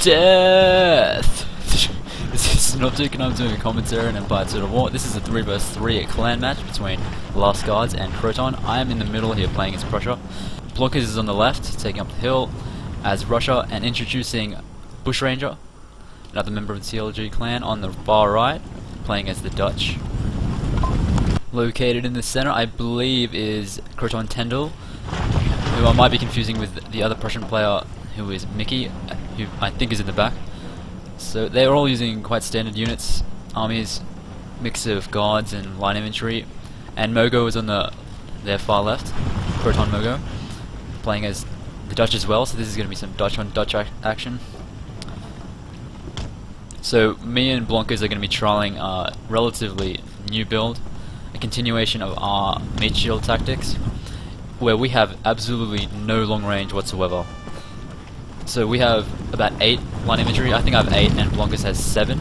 Death! This is Synoptic and I'm doing a commentary on Empire Total War. This is a 3 vs 3 clan match between Last Guards and CROTON. I am in the middle here playing as Prussia. Blonkers is on the left, taking up the hill as Russia, and introducing Bushranger, another member of the TLG clan, on the far right, playing as the Dutch. Located in the center, I believe, is CROTON Tendel, who I might be confusing with the other Prussian player, who is Mickey, who I think is in the back. So they're all using quite standard units, armies, mix of guards and line infantry, and Mogo is on their far left, CROTON Mogo, playing as the Dutch as well, so this is going to be some Dutch on Dutch action. So me and Blonkers are going to be trialing a relatively new build, a continuation of our meat shield tactics, where we have absolutely no long range whatsoever. So we have about 8 line infantry. I think I have 8 and Blonkers has 7.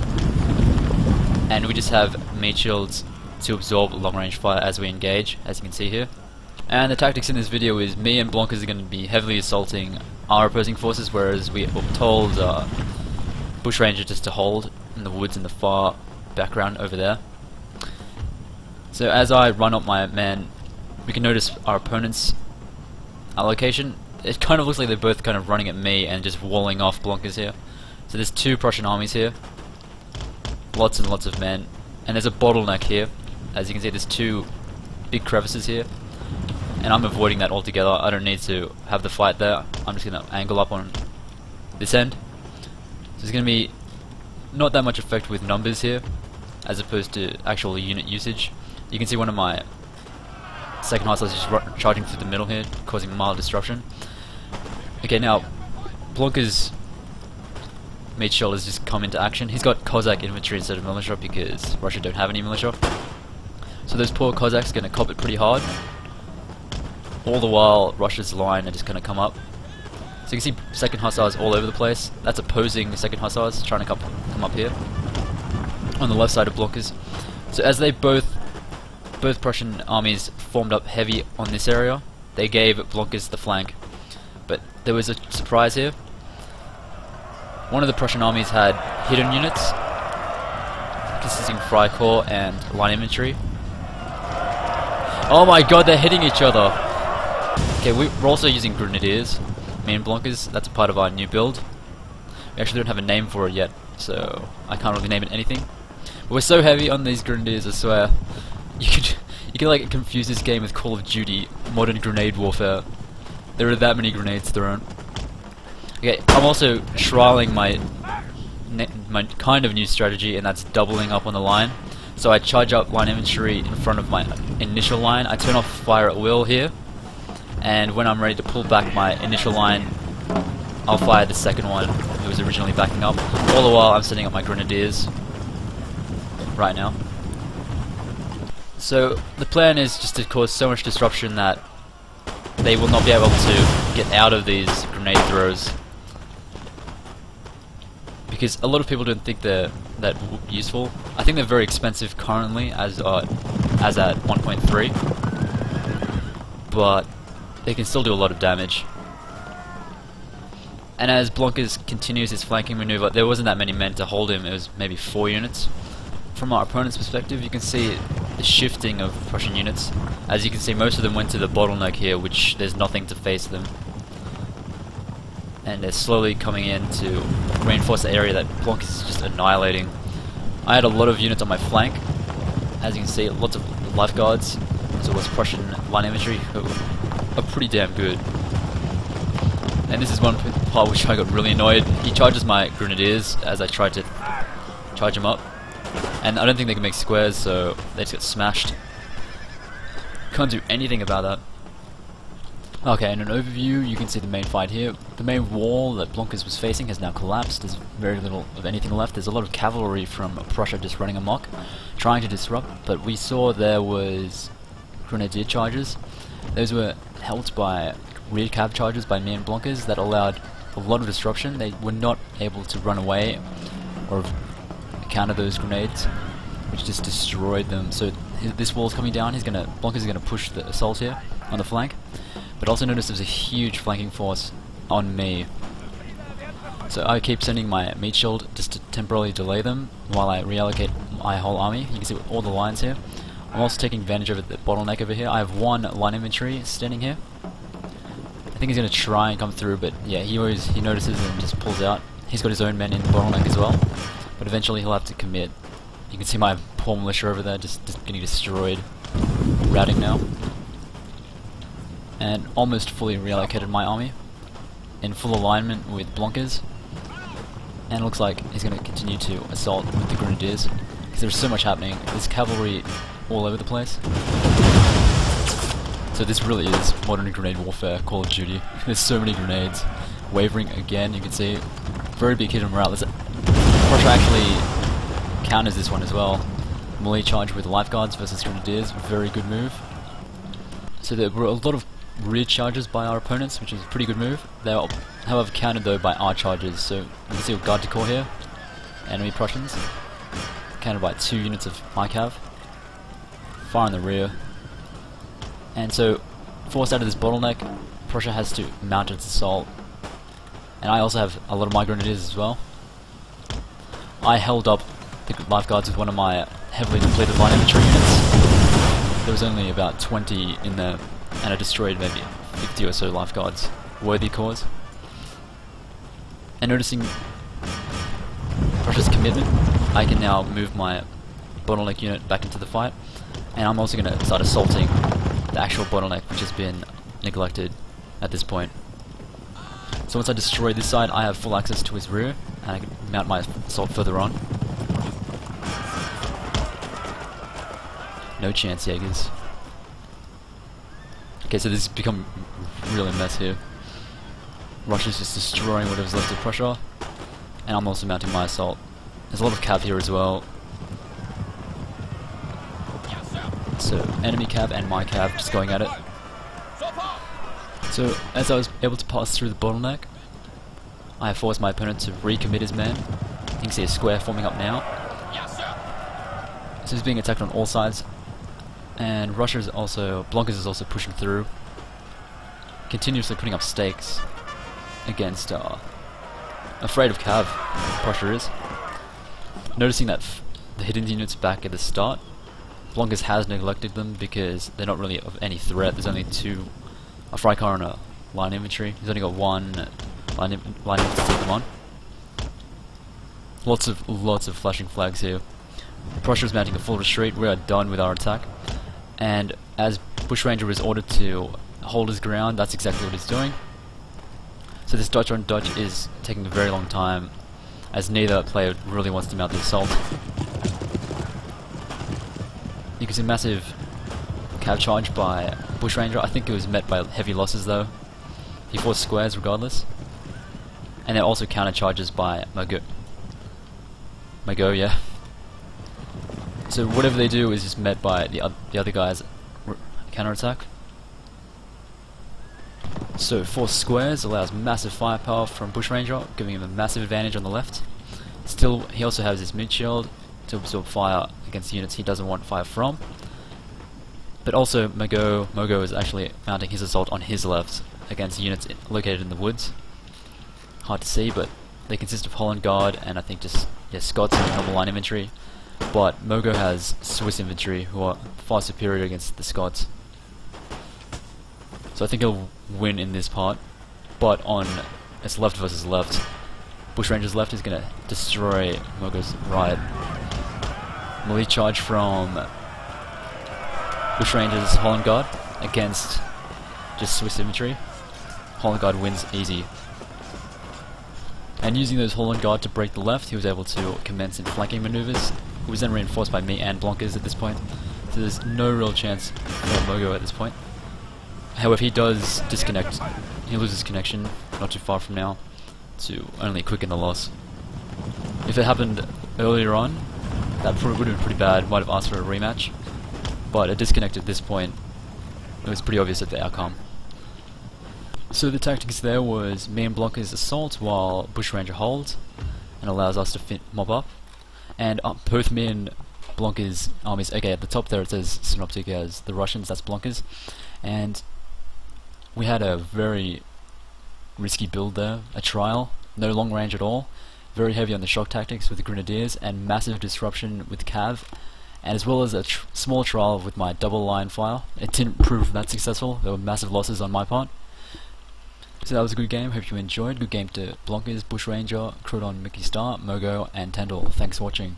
And we just have meat shields to absorb long range fire as we engage, as you can see here. And the tactics in this video is me and Blonkers are going to be heavily assaulting our opposing forces, whereas we told Bushranger just to hold in the woods in the far background over there. So as I run up my man, we can notice our opponent's allocation. It kind of looks like they're both kind of running at me and just walling off Blonkers here. So there's 2 Prussian armies here, lots and lots of men, and there's a bottleneck here. As you can see, there's 2 big crevices here, and I'm avoiding that altogether. I don't need to have the fight there. I'm just going to angle up on this end. So there's going to be not that much effect with numbers here, as opposed to actual unit usage. You can see one of my second hostiles just charging through the middle here, causing mild disruption. Okay, now Blonkers' meat shield has just come into action. He's got Cossack infantry instead of militia because Russia don't have any militia. So those poor Cossacks are going to cop it pretty hard. All the while Russia's line are just going to come up. So you can see second hussars all over the place. That's opposing second hussars trying to come up here on the left side of Blonkers. So as they both Prussian armies formed up heavy on this area, they gave Blonkers the flank. But there was a surprise here. One of the Prussian armies had hidden units consisting of Freikorps and line infantry. Oh my god, they're hitting each other! Okay, we're also using grenadiers, me and Blonkers. That's a part of our new build. We actually don't have a name for it yet, so I can't really name it anything. But we're so heavy on these grenadiers, I swear. You could like confuse this game with Call of Duty, modern grenade warfare. There are that many grenades thrown. Okay, I'm also trialing my kind of new strategy, and that's doubling up on the line. So I charge up line infantry in front of my initial line. I turn off fire at will here, and when I'm ready to pull back my initial line, I'll fire the second one who was originally backing up. All the while I'm setting up my grenadiers right now. So the plan is just to cause so much disruption that they will not be able to get out of these grenade throws, because a lot of people don't think they're that useful. I think they're very expensive currently as at 1.3, but they can still do a lot of damage. And as Blonkers continues his flanking maneuver, there wasn't that many men to hold him. It was maybe 4 units. From our opponent's perspective, you can see the shifting of Prussian units. As you can see, most of them went to the bottleneck here, which there's nothing to face them. And they're slowly coming in to reinforce the area that Blonkers is just annihilating. I had a lot of units on my flank. As you can see, lots of lifeguards, so was Prussian line infantry, who are pretty damn good. And this is one part which I got really annoyed. He charges my grenadiers as I tried to charge him up. And I don't think they can make squares, so they just get smashed. Can't do anything about that. Okay, in an overview, you can see the main fight here. The main wall that Blonkers was facing has now collapsed. There's very little of anything left. There's a lot of cavalry from Prussia just running amok, trying to disrupt, but we saw there was grenadier charges. Those were helped by rear cav charges by me and Blonkers that allowed a lot of disruption. They were not able to run away or counter those grenades, which just destroyed them. So this wall's coming down. Blonkers is gonna push the assault here on the flank, but also notice there's a huge flanking force on me. So I keep sending my meat shield just to temporarily delay them while I reallocate my whole army. You can see all the lines here. I'm also taking advantage of the bottleneck over here. I have one line infantry standing here. I think he's going to try and come through, but yeah, he notices and just pulls out. He's got his own men in the bottleneck as well, but eventually he'll have to commit. You can see my poor militia over there just getting destroyed. Routing now. And almost fully reallocated my army in full alignment with Blancas. And it looks like he's going to continue to assault with the grenadiers because there's so much happening. There's cavalry all over the place. So this really is modern grenade warfare, Call of Duty. There's so many grenades. Wavering again, you can see. Very big hit on morale. Prussia actually counters this one as well. Melee charge with lifeguards versus grenadiers. Very good move. So there were a lot of rear charges by our opponents, which is a pretty good move. They are, however, countered though by our charges. So you can see a guard de corps here. Enemy Prussians. Countered by 2 units of my cav. Far in the rear. And so, forced out of this bottleneck, Prussia has to mount its assault. And I also have a lot of my grenadiers as well. I held up the lifeguards with one of my heavily depleted line infantry units. There was only about 20 in there, and I destroyed maybe 50 or so lifeguards. Worthy cause. And noticing Prussia's commitment, I can now move my bottleneck unit back into the fight. And I'm also going to start assaulting the actual bottleneck, which has been neglected at this point. So once I destroy this side, I have full access to his rear, and I can mount my assault further on. No chance, Jaegers. Okay, so this has become really a mess here. Russia's just destroying whatever's left of Prussia, and I'm also mounting my assault. There's a lot of cav here as well. So enemy cav and my cav just going at it. So as I was able to pass through the bottleneck, I forced my opponent to recommit his men. You can see a square forming up now. So he's being attacked on all sides, and Russia's also, Blancas is also pushing through, continuously putting up stakes against afraid of cav. Prussia is noticing that the hidden units back at the start. Blancas has neglected them because they're not really of any threat. There's only 2, a Freikorps and a line infantry. He's only got 1 line infantry to take them on. Lots of flashing flags here. Prussia's mounting a full retreat. We are done with our attack. And as Bushranger was ordered to hold his ground, that's exactly what he's doing. So this Dutch on Dutch is taking a very long time, as neither player really wants to mount the assault. You can see massive cav charge by Bushranger. I think it was met by heavy losses though. He forced squares regardless. And then also counter charges by Mago, yeah. So whatever they do is just met by the other guy's counterattack. So forced squares allows massive firepower from Bushranger, giving him a massive advantage on the left. Still, he also has his mid shield to absorb fire against units he doesn't want fire from. But also Mogo is actually mounting his assault on his left against units located in the woods. Hard to see, but they consist of Holland Guard and I think just Scots and normal line infantry. But Mogo has Swiss infantry who are far superior against the Scots. So I think he'll win in this part. But on its left versus left, Bushranger's left is going to destroy Mogo's right. Melee charge from Bushranger's Holland Guard against just Swiss infantry. Holland Guard wins easy. And using those Holland Guard to break the left, he was able to commence in flanking maneuvers. It was then reinforced by me and Blancas at this point. So there's no real chance for Mogo at this point. However, he does disconnect. He loses connection not too far from now to only quicken the loss. If it happened earlier on, that would have been pretty bad. Might have asked for a rematch. But a disconnect at this point, it was pretty obvious at the outcome. So the tactics there was me and Blancas assault while Bushranger holds and allows us to mob up. And both me and Blancas armies, okay, at the top there it says synoptic as the Russians, that's Blancas. And we had a very risky build there, a trial. no long range at all, very heavy on the shock tactics with the grenadiers, and massive disruption with cav, and as well as a small trial with my double line fire. It didn't prove that successful. There were massive losses on my part. So that was a good game. Hope you enjoyed. Good game to Blonkers, Bushranger, Croton, Mickey Star, Mogo, and Tendal. Thanks for watching.